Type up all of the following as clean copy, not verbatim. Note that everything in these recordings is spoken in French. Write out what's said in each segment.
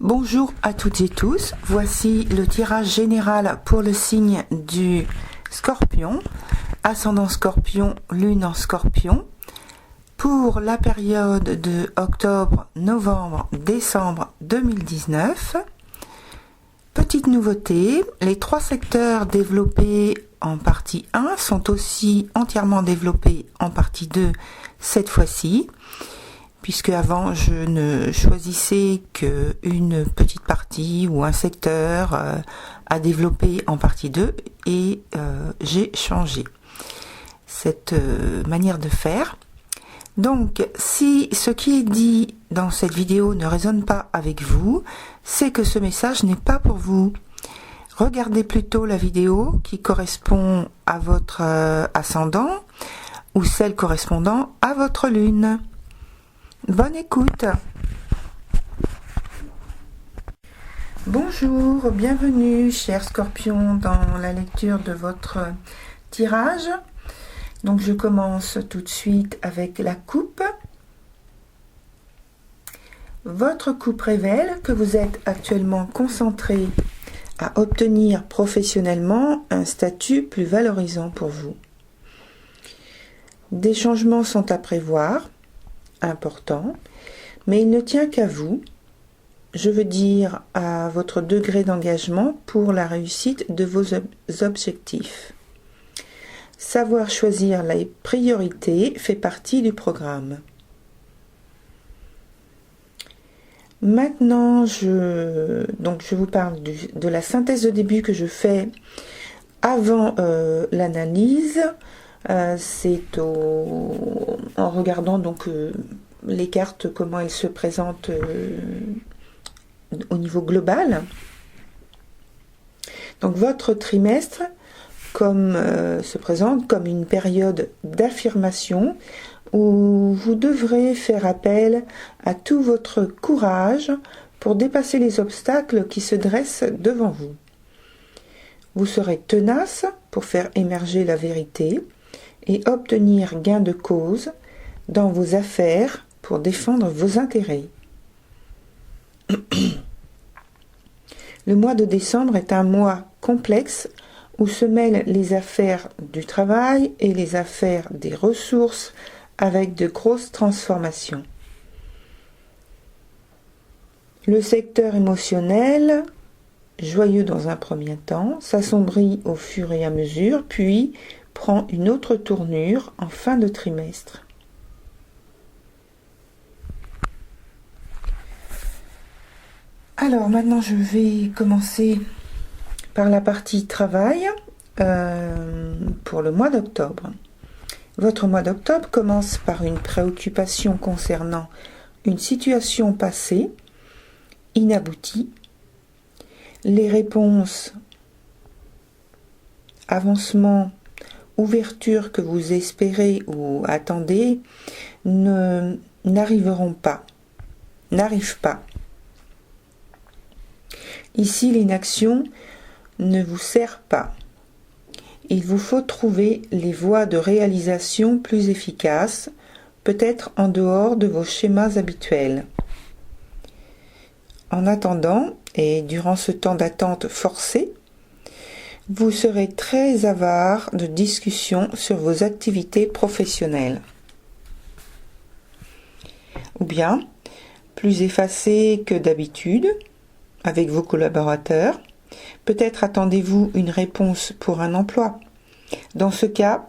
Bonjour à toutes et tous, voici le tirage général pour le signe du Scorpion, ascendant Scorpion, lune en Scorpion, pour la période de octobre, novembre, décembre 2019. Petite nouveauté, les 3 secteurs développés en partie 1 sont aussi entièrement développés en partie 2 cette fois-ci, puisque avant je ne choisissais qu'une petite partie ou un secteur à développer en partie 2 et j'ai changé cette manière de faire. Donc si ce qui est dit dans cette vidéo ne résonne pas avec vous, c'est que ce message n'est pas pour vous. Regardez plutôt la vidéo qui correspond à votre ascendant ou celle correspondant à votre lune. Bonne écoute. Bonjour, bienvenue chers Scorpions dans la lecture de votre tirage. Donc je commence tout de suite avec la coupe. Votre coupe révèle que vous êtes actuellement concentré à obtenir professionnellement un statut plus valorisant pour vous. Des changements sont à prévoir, importants, mais il ne tient qu'à vous, je veux dire à votre degré d'engagement pour la réussite de vos objectifs. Savoir choisir les priorités fait partie du programme. Maintenant, je vous parle de la synthèse de début que je fais avant l'analyse. C'est en regardant les cartes, comment elles se présentent au niveau global. Donc votre trimestre se présente comme une période d'affirmation où vous devrez faire appel à tout votre courage pour dépasser les obstacles qui se dressent devant vous. Vous serez tenace pour faire émerger la vérité et obtenir gain de cause dans vos affaires pour défendre vos intérêts. Le mois de décembre est un mois complexe où se mêlent les affaires du travail et les affaires des ressources avec de grosses transformations. Le secteur émotionnel, joyeux dans un premier temps, s'assombrit au fur et à mesure, puis prend une autre tournure en fin de trimestre. Alors maintenant je vais commencer par la partie travail pour le mois d'octobre. Votre mois d'octobre commence par une préoccupation concernant une situation passée, inaboutie. Les réponses, avancements, ouvertures que vous espérez ou attendez n'arrivent pas. Ici, l'inaction ne vous sert pas. Il vous faut trouver les voies de réalisation plus efficaces, peut-être en dehors de vos schémas habituels. En attendant, et durant ce temps d'attente forcé, vous serez très avare de discussions sur vos activités professionnelles. Ou bien, plus effacé que d'habitude, avec vos collaborateurs, peut-être attendez-vous une réponse pour un emploi. Dans ce cas,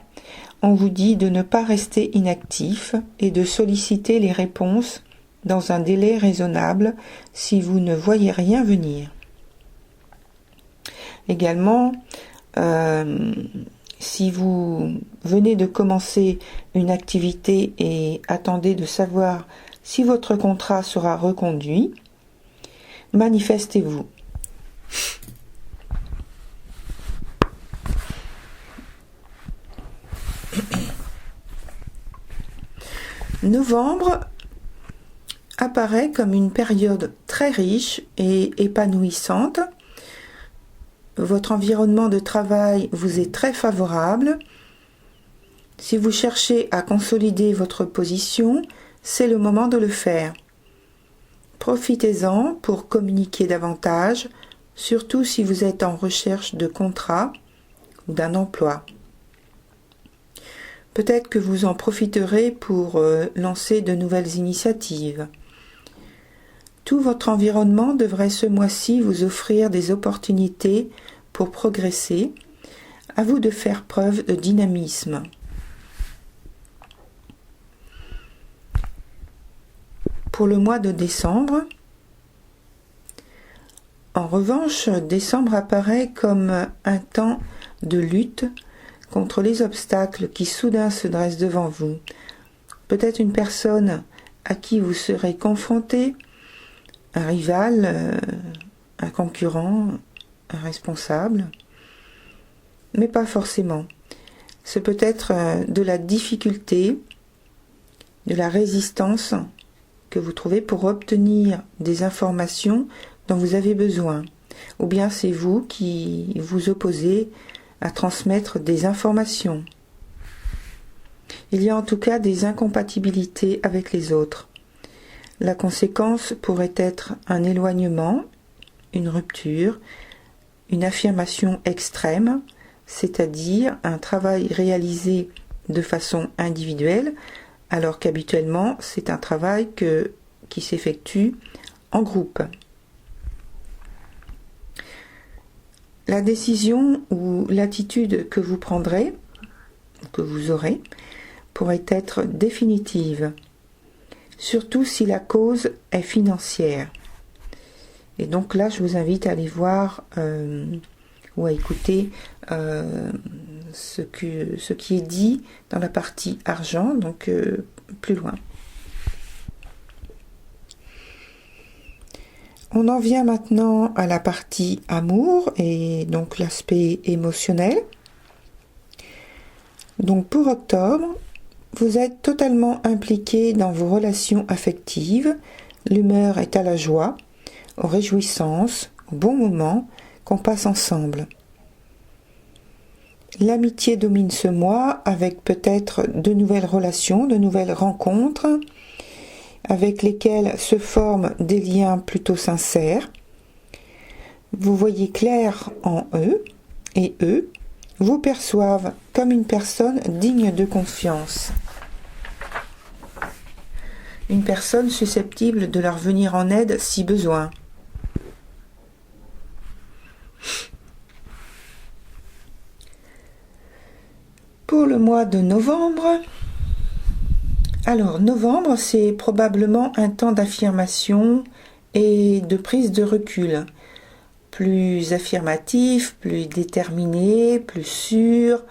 on vous dit de ne pas rester inactif et de solliciter les réponses dans un délai raisonnable si vous ne voyez rien venir. Également, si vous venez de commencer une activité et attendez de savoir si votre contrat sera reconduit, manifestez-vous. Novembre apparaît comme une période très riche et épanouissante. Votre environnement de travail vous est très favorable. Si vous cherchez à consolider votre position, c'est le moment de le faire. Profitez-en pour communiquer davantage, surtout si vous êtes en recherche de contrat ou d'un emploi. Peut-être que vous en profiterez pour lancer de nouvelles initiatives. Tout votre environnement devrait ce mois-ci vous offrir des opportunités pour progresser. À vous de faire preuve de dynamisme. Pour le mois de décembre, en revanche, décembre apparaît comme un temps de lutte contre les obstacles qui soudain se dressent devant vous. Peut-être une personne à qui vous serez confronté, un rival, un concurrent, un responsable, mais pas forcément. C'est peut-être de la difficulté, de la résistance que vous trouvez pour obtenir des informations dont vous avez besoin. Ou bien c'est vous qui vous opposez à transmettre des informations. Il y a en tout cas des incompatibilités avec les autres. La conséquence pourrait être un éloignement, une rupture, une affirmation extrême, c'est-à-dire un travail réalisé de façon individuelle, alors qu'habituellement c'est un travail qui s'effectue en groupe. La décision ou l'attitude que vous prendrez, que vous aurez, pourrait être définitive, surtout si la cause est financière. Et donc là, je vous invite à aller voir ou à écouter ce qui est dit dans la partie argent, donc plus loin. On en vient maintenant à la partie amour et donc l'aspect émotionnel. Donc pour octobre, vous êtes totalement impliqué dans vos relations affectives, l'humeur est à la joie, aux réjouissances, aux bons moments qu'on passe ensemble. L'amitié domine ce mois avec peut-être de nouvelles relations, de nouvelles rencontres avec lesquelles se forment des liens plutôt sincères. Vous voyez clair en eux et eux vous perçoivent comme une personne digne de confiance. Une personne susceptible de leur venir en aide si besoin. Pour le mois de novembre, alors novembre c'est probablement un temps d'affirmation et de prise de recul. Plus affirmatif, plus déterminé, plus sûr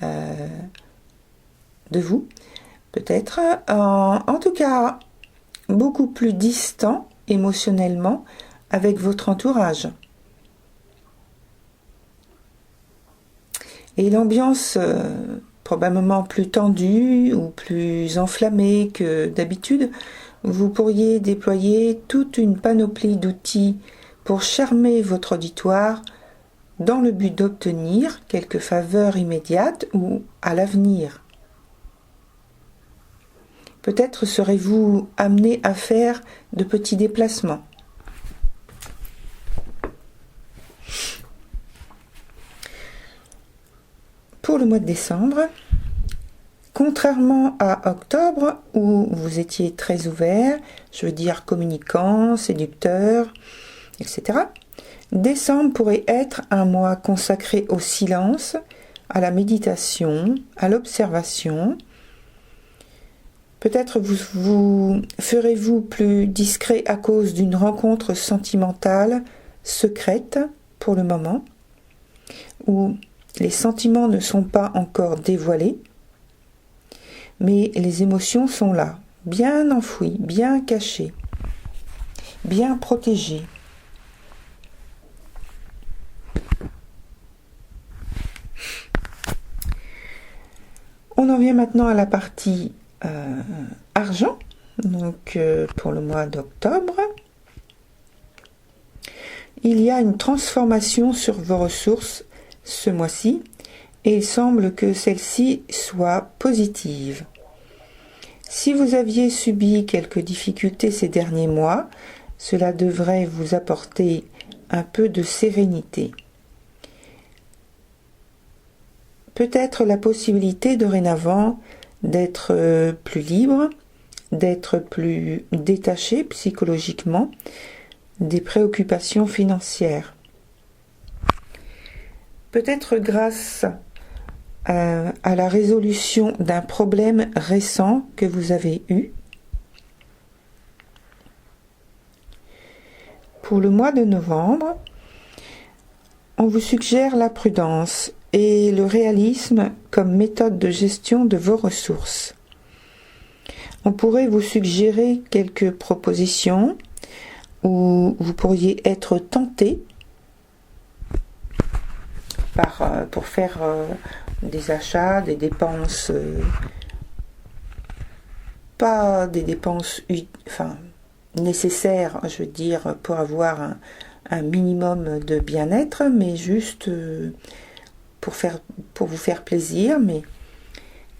de vous, peut-être. En tout cas, beaucoup plus distant émotionnellement avec votre entourage. Et l'ambiance probablement plus tendue ou plus enflammée que d'habitude, vous pourriez déployer toute une panoplie d'outils pour charmer votre auditoire dans le but d'obtenir quelques faveurs immédiates ou à l'avenir. Peut-être serez-vous amené à faire de petits déplacements. Pour le mois de décembre, contrairement à octobre où vous étiez très ouvert, je veux dire communicant, séducteur, etc., décembre pourrait être un mois consacré au silence, à la méditation, à l'observation. Peut-être vous ferez-vous plus discret à cause d'une rencontre sentimentale secrète pour le moment, où les sentiments ne sont pas encore dévoilés, mais les émotions sont là, bien enfouies, bien cachées, bien protégées. On en vient maintenant à la partie argent, donc pour le mois d'octobre. Il y a une transformation sur vos ressources ce mois-ci et il semble que celle-ci soit positive. Si vous aviez subi quelques difficultés ces derniers mois, Cela devrait vous apporter un peu de sérénité. Peut-être la possibilité dorénavant d'être plus libre, d'être plus détaché psychologiquement des préoccupations financières. Peut-être grâce à la résolution d'un problème récent que vous avez eu. Pour le mois de novembre, on vous suggère la prudence et le réalisme comme méthode de gestion de vos ressources. On pourrait vous suggérer quelques propositions où vous pourriez être tenté pour faire des achats, des dépenses, pas des dépenses nécessaires, je veux dire, pour avoir un minimum de bien-être, mais juste pour vous faire plaisir, mais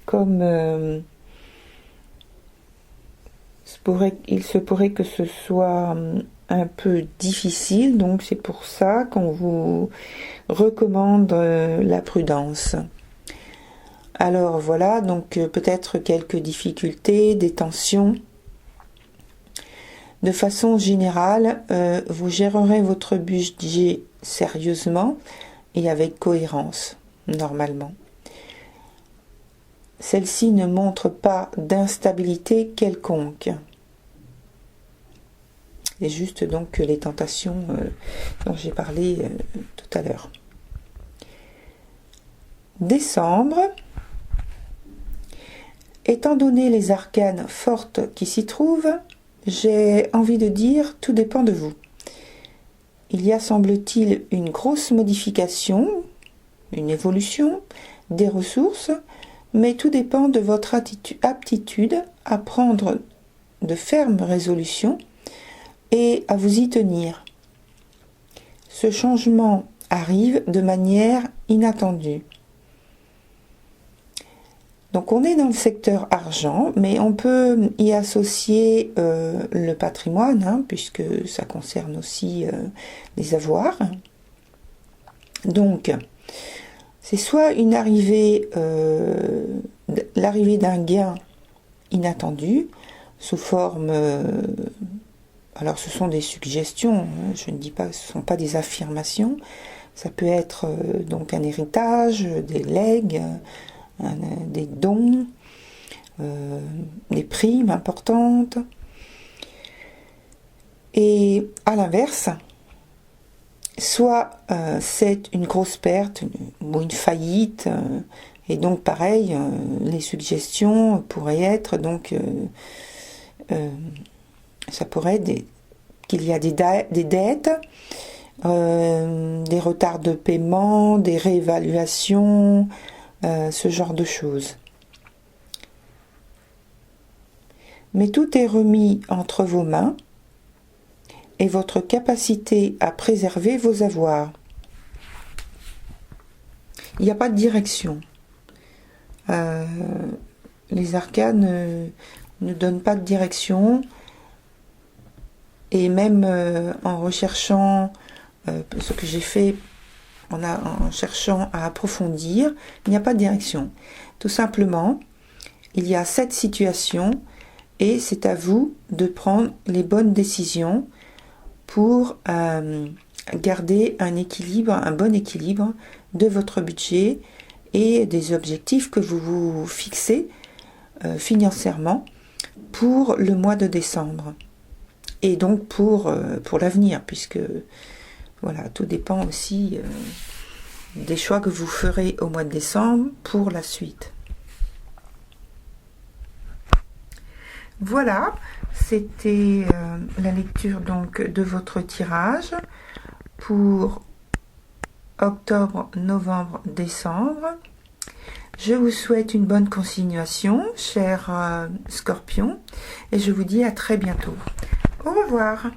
comme il se pourrait que ce soit un peu difficile, donc c'est pour ça qu'on vous recommande la prudence. Alors voilà, donc peut-être quelques difficultés, des tensions. De façon générale, vous gérerez votre budget sérieusement et avec cohérence, normalement. Celle-ci ne montre pas d'instabilité quelconque. C'est juste donc les tentations dont j'ai parlé tout à l'heure. Décembre, étant donné les arcanes fortes qui s'y trouvent, j'ai envie de dire tout dépend de vous. Il y a, semble-t-il, une grosse modification, une évolution des ressources, mais tout dépend de votre aptitude à prendre de fermes résolutions et à vous y tenir. Ce changement arrive de manière inattendue. Donc on est dans le secteur argent, mais on peut y associer le patrimoine, puisque ça concerne aussi les avoirs. Donc, c'est soit l'arrivée d'un gain inattendu, sous forme... alors ce sont des suggestions, je ne dis pas, ce ne sont pas des affirmations. Ça peut être donc un héritage, des legs, des dons, des primes importantes. Et à l'inverse, soit c'est une grosse perte ou une faillite, et donc pareil, les suggestions pourraient être donc ça pourrait être qu'il y a des dettes, des retards de paiement, des réévaluations, ce genre de choses. Mais tout est remis entre vos mains et votre capacité à préserver vos avoirs. Il n'y a pas de direction. Les arcanes ne donnent pas de direction, et même en recherchant ce que j'ai fait en cherchant à approfondir, il n'y a pas de direction. Tout simplement, il y a cette situation et c'est à vous de prendre les bonnes décisions pour garder un bon équilibre de votre budget et des objectifs que vous vous fixez financièrement pour le mois de décembre. Et donc pour l'avenir, puisque voilà, tout dépend aussi des choix que vous ferez au mois de décembre pour la suite. Voilà, c'était la lecture donc de votre tirage pour octobre, novembre, décembre. Je vous souhaite une bonne continuation, chers scorpions, et je vous dis à très bientôt. Au revoir.